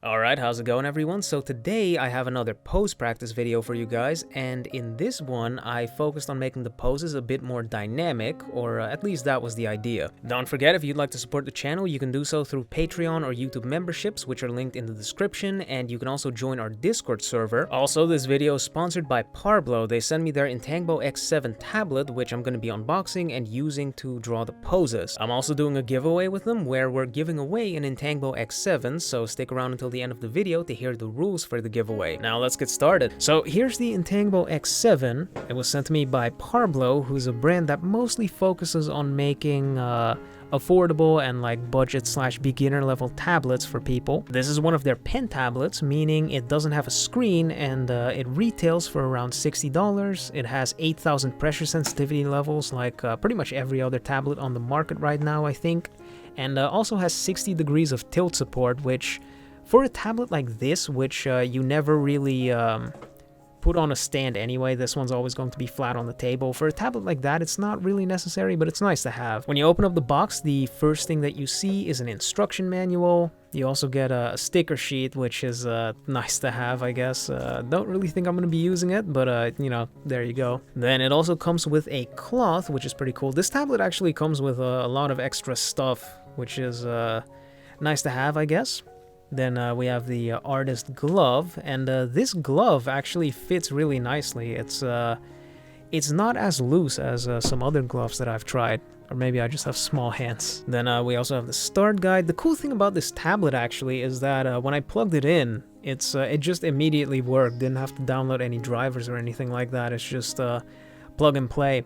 Alright, how's it going everyone? So today I have another pose practice video for you guys, and in this one I focused on making the poses a bit more dynamic, or at least that was the idea. Don't forget, if you'd like to support the channel, you can do so through Patreon or YouTube memberships, which are linked in the description, and you can also join our Discord server. Also, this video is sponsored by Parblo. They sent me their Intangbo X7 tablet, which I'm going to be unboxing and using to draw the poses. I'm also doing a giveaway with them, where we're giving away an Intangbo X7, so stick around until the end of the video to hear the rules for the giveaway. Now let's get started. So here's the Intangbo X7. It was sent to me by Parblo, who's a brand that mostly focuses on making affordable and like budget/beginner level tablets for people. This is one of their pen tablets, meaning it doesn't have a screen, and it retails for around $60. It has 8,000 pressure sensitivity levels, like pretty much every other tablet on the market right now, I think, and also has 60 degrees of tilt support, which for a tablet like this, which you never really put on a stand anyway, this one's always going to be flat on the table. For a tablet like that, it's not really necessary, but it's nice to have. When you open up the box, the first thing that you see is an instruction manual. You also get a sticker sheet, which is nice to have, I guess. Don't really think I'm going to be using it, but you know, there you go. Then it also comes with a cloth, which is pretty cool. This tablet actually comes with a lot of extra stuff, which is nice to have, I guess. Then we have the artist glove, and this glove actually fits really nicely. It's not as loose as some other gloves that I've tried, or maybe I just have small hands. Then we also have the start guide. The cool thing about this tablet actually is that when I plugged it in, it just immediately worked. Didn't have to download any drivers or anything like that. It's just plug and play.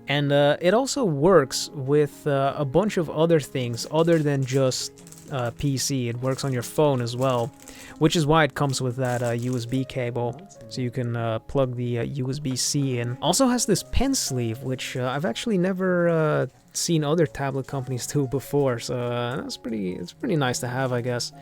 And it also works with a bunch of other things other than just PC. It works on your phone as well, which is why it comes with that USB cable, so you can plug the USB-C in. Also has this pen sleeve, which I've actually never seen other tablet companies do before, so it's pretty nice to have, I guess.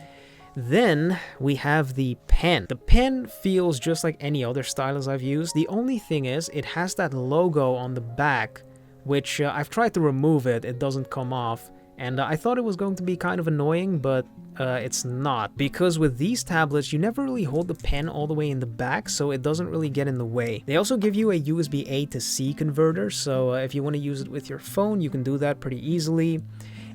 Then we have the pen. The pen feels just like any other stylus I've used. The only thing is, it has that logo on the back, which I've tried to remove it. It doesn't come off. And I thought it was going to be kind of annoying, but it's not. Because with these tablets, you never really hold the pen all the way in the back, so it doesn't really get in the way. They also give you a USB-A to C converter, so if you want to use it with your phone, you can do that pretty easily.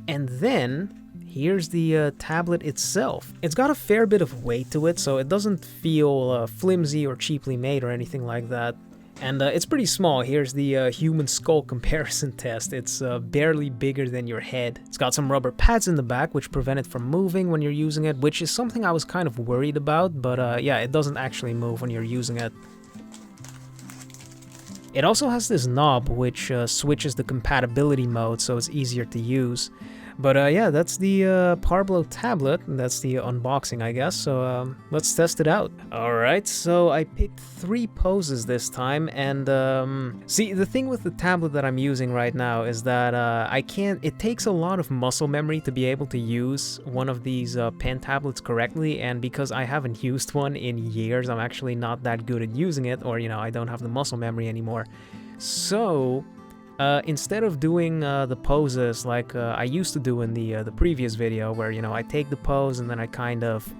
And then here's the tablet itself. It's got a fair bit of weight to it, so it doesn't feel flimsy or cheaply made or anything like that. And it's pretty small. Here's the human skull comparison test. It's barely bigger than your head. It's got some rubber pads in the back, which prevent it from moving when you're using it, which is something I was kind of worried about, but yeah, it doesn't actually move when you're using it. It also has this knob, which switches the compatibility mode, so it's easier to use. But yeah, that's the Parblo tablet. That's the unboxing, I guess, so let's test it out. Alright, so I picked 3 poses this time, and see, the thing with the tablet that I'm using right now is that it takes a lot of muscle memory to be able to use one of these pen tablets correctly, and because I haven't used one in years, I'm actually not that good at using it, or, you know, I don't have the muscle memory anymore. So instead of doing the poses like I used to do in the previous video, where, you know, I take the pose and then I kind of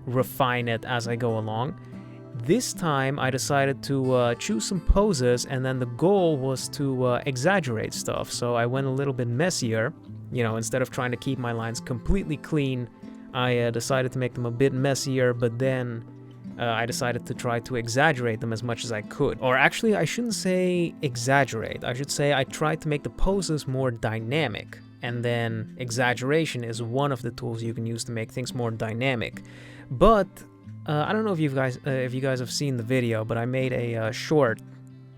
refine it as I go along, this time I decided to choose some poses, and then the goal was to exaggerate stuff. So I went a little bit messier. You know, instead of trying to keep my lines completely clean, I decided to make them a bit messier, but then I decided to try to exaggerate them as much as I could. Or actually, I shouldn't say exaggerate. I should say I tried to make the poses more dynamic. And then exaggeration is one of the tools you can use to make things more dynamic. But I don't know if you guys have seen the video, but I made a short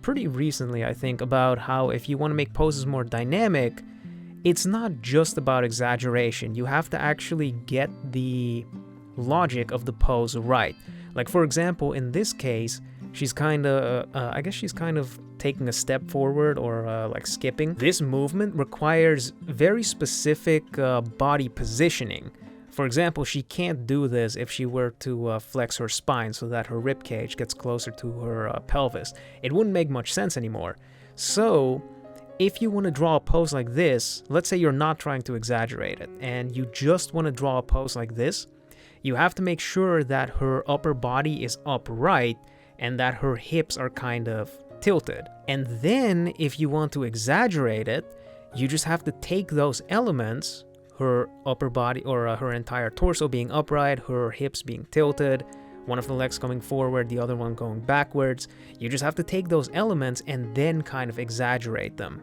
pretty recently, I think, about how if you want to make poses more dynamic, it's not just about exaggeration. You have to actually get the logic of the pose right. Like, for example, in this case, she's kind of, I guess she's kind of taking a step forward, or like skipping. This movement requires very specific body positioning. For example, she can't do this if she were to flex her spine so that her rib cage gets closer to her pelvis. It wouldn't make much sense anymore. So if you want to draw a pose like this, let's say you're not trying to exaggerate it, and you just want to draw a pose like this, you have to make sure that her upper body is upright and that her hips are kind of tilted. And then if you want to exaggerate it, you just have to take those elements, her upper body or her entire torso being upright, her hips being tilted, one of the legs coming forward, the other one going backwards. You just have to take those elements and then kind of exaggerate them.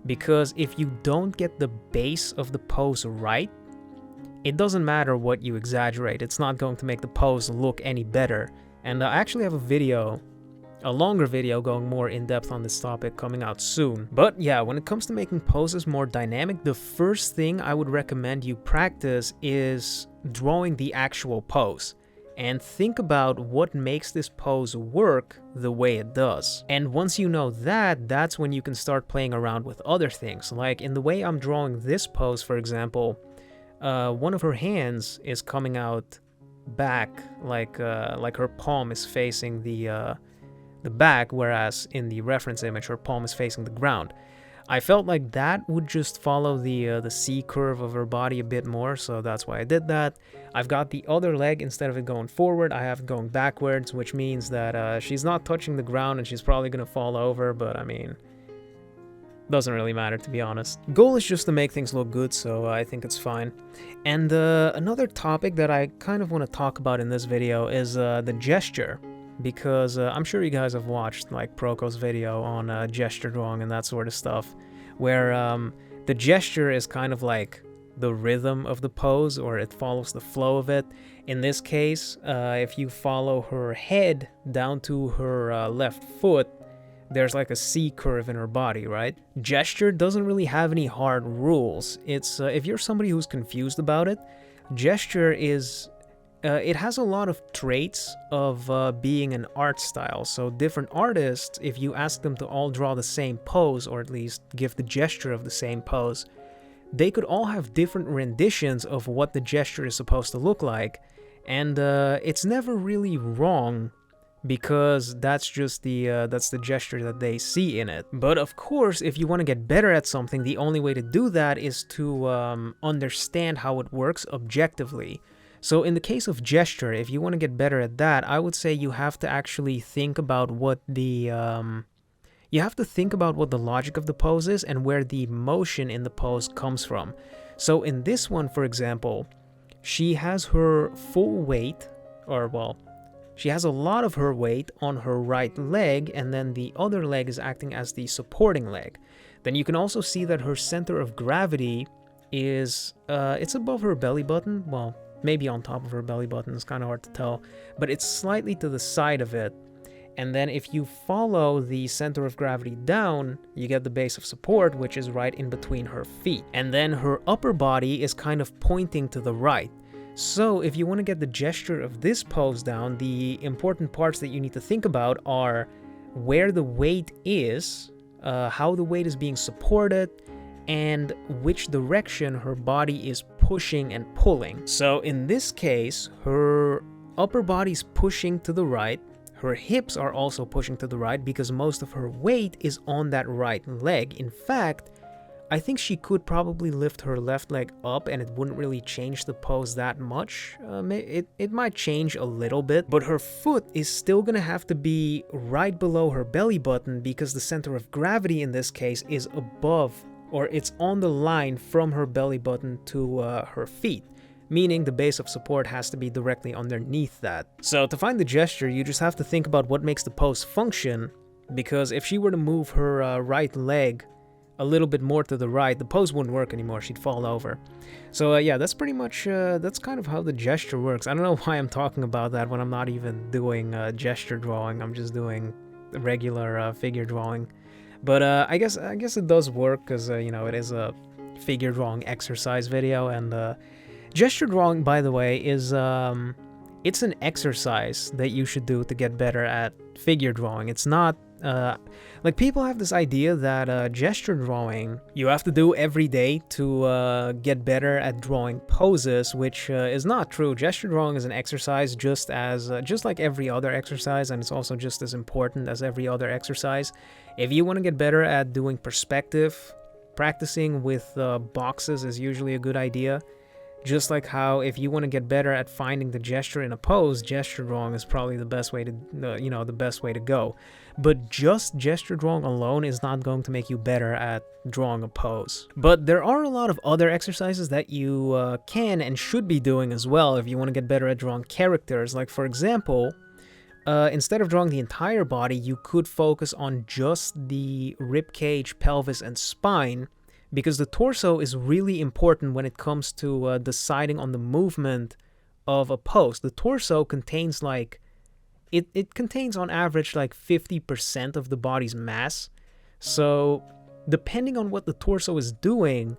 Because if you don't get the base of the pose right, it doesn't matter what you exaggerate. It's not going to make the pose look any better. And I actually have a longer video going more in depth on this topic coming out soon. But yeah, when it comes to making poses more dynamic, the first thing I would recommend you practice is drawing the actual pose. And think about what makes this pose work the way it does. And once you know that, that's when you can start playing around with other things. Like in the way I'm drawing this pose, for example, one of her hands is coming out back, like her palm is facing the back, whereas in the reference image her palm is facing the ground. I felt like that would just follow the C curve of her body a bit more, so that's why I did that. I've got the other leg, instead of it going forward, I have it going backwards, which means that she's not touching the ground and she's probably gonna fall over, but I mean, doesn't really matter, to be honest. Goal is just to make things look good, so I think it's fine. And another topic that I kind of want to talk about in this video is the gesture. Because I'm sure you guys have watched like Proko's video on gesture drawing and that sort of stuff, where the gesture is kind of like the rhythm of the pose, or it follows the flow of it. In this case, if you follow her head down to her left foot, there's like a C curve in her body, right? Gesture doesn't really have any hard rules. It's if you're somebody who's confused about it, gesture is it has a lot of traits of being an art style. So different artists, if you ask them to all draw the same pose, or at least give the gesture of the same pose, they could all have different renditions of what the gesture is supposed to look like. And it's never really wrong, because that's just the gesture that they see in it. But of course, if you want to get better at something, the only way to do that is to understand how it works objectively. So in the case of gesture, if you want to get better at that, I would say you have to actually think about what the logic of the pose is and where the motion in the pose comes from. So in this one, for example, she has her full weight, or well, she has a lot of her weight on her right leg, and then the other leg is acting as the supporting leg. Then you can also see that her center of gravity is, it's above her belly button, well, maybe on top of her belly button, it's kind of hard to tell, but it's slightly to the side of it. And then if you follow the center of gravity down, you get the base of support, which is right in between her feet. And then her upper body is kind of pointing to the right. So if you want to get the gesture of this pose down, the important parts that you need to think about are where the weight is, how the weight is being supported, and which direction her body is pushing and pulling. So in this case, her upper body's pushing to the right, her hips are also pushing to the right because most of her weight is on that right leg. In fact, I think she could probably lift her left leg up and it wouldn't really change the pose that much. It might change a little bit, but her foot is still gonna have to be right below her belly button because the center of gravity in this case is above, or it's on the line from her belly button to her feet, meaning the base of support has to be directly underneath that. So to find the gesture, you just have to think about what makes the pose function, because if she were to move her right leg a little bit more to the right, the pose wouldn't work anymore, she'd fall over. So yeah, that's pretty much, that's kind of how the gesture works. I don't know why I'm talking about that when I'm not even doing gesture drawing, I'm just doing regular figure drawing. But I guess it does work because, you know, it is a figure drawing exercise video. And gesture drawing, by the way, is it's an exercise that you should do to get better at figure drawing. It's not, like, people have this idea that gesture drawing you have to do every day to get better at drawing poses, which is not true. Gesture drawing is an exercise just like every other exercise, and it's also just as important as every other exercise. If you want to get better at doing perspective, practicing with boxes is usually a good idea. Just like how if you want to get better at finding the gesture in a pose, gesture drawing is probably the best way to, the best way to go. But just gesture drawing alone is not going to make you better at drawing a pose. But there are a lot of other exercises that you can and should be doing as well if you want to get better at drawing characters. Like for example, instead of drawing the entire body, you could focus on just the rib cage, pelvis, and spine, because the torso is really important when it comes to deciding on the movement of a pose. The torso contains like, it contains on average like 50% of the body's mass. So depending on what the torso is doing,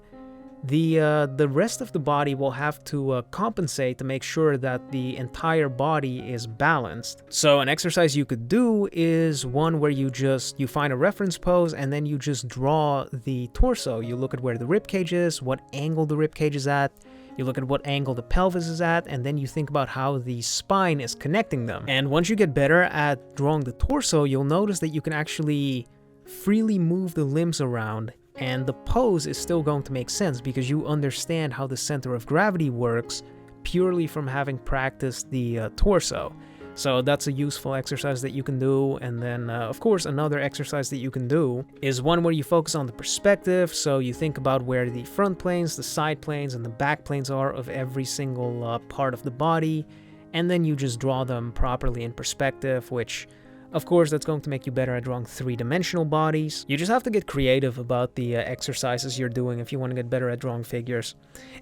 the rest of the body will have to compensate to make sure that the entire body is balanced. So an exercise you could do is one where you find a reference pose and then you just draw the torso. You look at where the rib cage is, what angle the rib cage is at, you look at what angle the pelvis is at, and then you think about how the spine is connecting them. And once you get better at drawing the torso, you'll notice that you can actually freely move the limbs around, and the pose is still going to make sense because you understand how the center of gravity works purely from having practiced the torso. So that's a useful exercise that you can do. And then, of course, another exercise that you can do is one where you focus on the perspective. So you think about where the front planes, the side planes, and the back planes are of every single part of the body, and then you just draw them properly in perspective, which of course, that's going to make you better at drawing three-dimensional bodies. You just have to get creative about the exercises you're doing if you want to get better at drawing figures.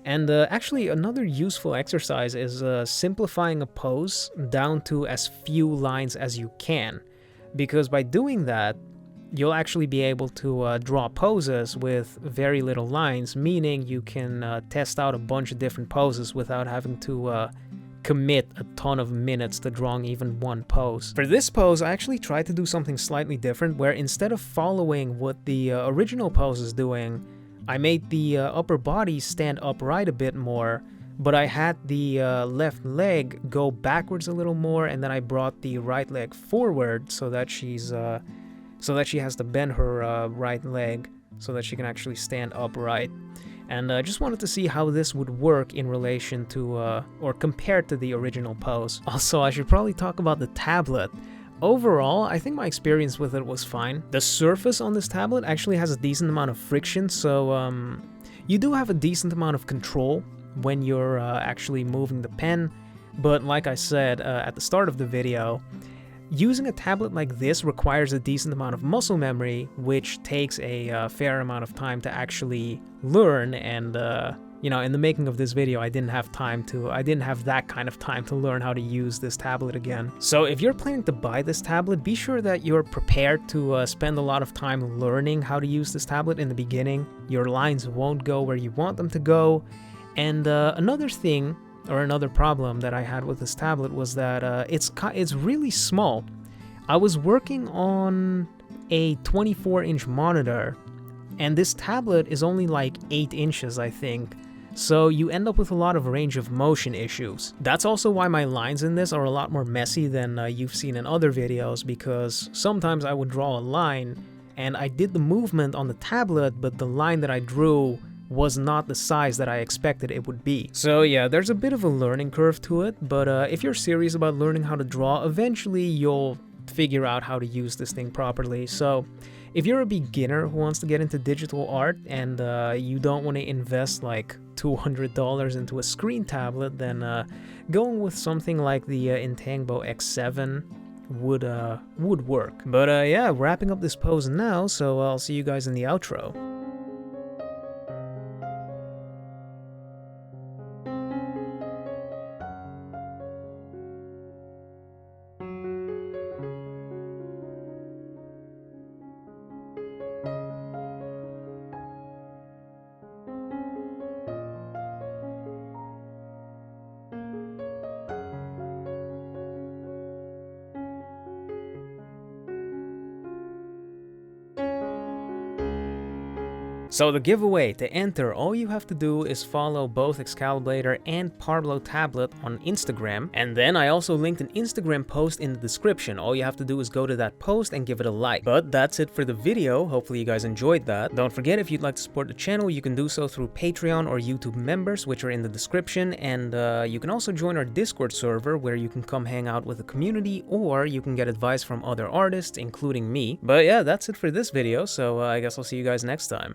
And actually, another useful exercise is simplifying a pose down to as few lines as you can. Because by doing that, you'll actually be able to draw poses with very little lines, meaning you can test out a bunch of different poses without having to commit a ton of minutes to drawing even one pose. For this pose, I actually tried to do something slightly different, where instead of following what the original pose is doing, I made the upper body stand upright a bit more, but I had the left leg go backwards a little more, and then I brought the right leg forward so that she has to bend her right leg so that she can actually stand upright. And I just wanted to see how this would work in relation to, or compared to the original pose. Also, I should probably talk about the tablet. Overall, I think my experience with it was fine. The surface on this tablet actually has a decent amount of friction, so you do have a decent amount of control when you're actually moving the pen. But like I said at the start of the video, using a tablet like this requires a decent amount of muscle memory, which takes a fair amount of time to actually learn. And in the making of this video, I didn't have that kind of time to learn how to use this tablet again. So if you're planning to buy this tablet, be sure that you're prepared to spend a lot of time learning how to use this tablet in the beginning. Your lines won't go where you want them to go. And another thing, or another problem that I had with this tablet was that it's really small. I was working on a 24-inch monitor, and this tablet is only like 8 inches, I think. So you end up with a lot of range of motion issues. That's also why my lines in this are a lot more messy than you've seen in other videos, because sometimes I would draw a line and I did the movement on the tablet, but the line that I drew was not the size that I expected it would be. So yeah, there's a bit of a learning curve to it, but if you're serious about learning how to draw, eventually you'll figure out how to use this thing properly. So if you're a beginner who wants to get into digital art and you don't want to invest like $200 into a screen tablet, then going with something like the Intangbo X7 would work. But yeah, wrapping up this pose now, so I'll see you guys in the outro. So the giveaway, to enter, all you have to do is follow both Excalibur and Parblo Tablet on Instagram, and then I also linked an Instagram post in the description. All you have to do is go to that post and give it a like. But that's it for the video. Hopefully you guys enjoyed that. Don't forget, if you'd like to support the channel, you can do so through Patreon or YouTube members, which are in the description, and you can also join our Discord server where you can come hang out with the community, or you can get advice from other artists, including me. But yeah, that's it for this video, so I guess I'll see you guys next time.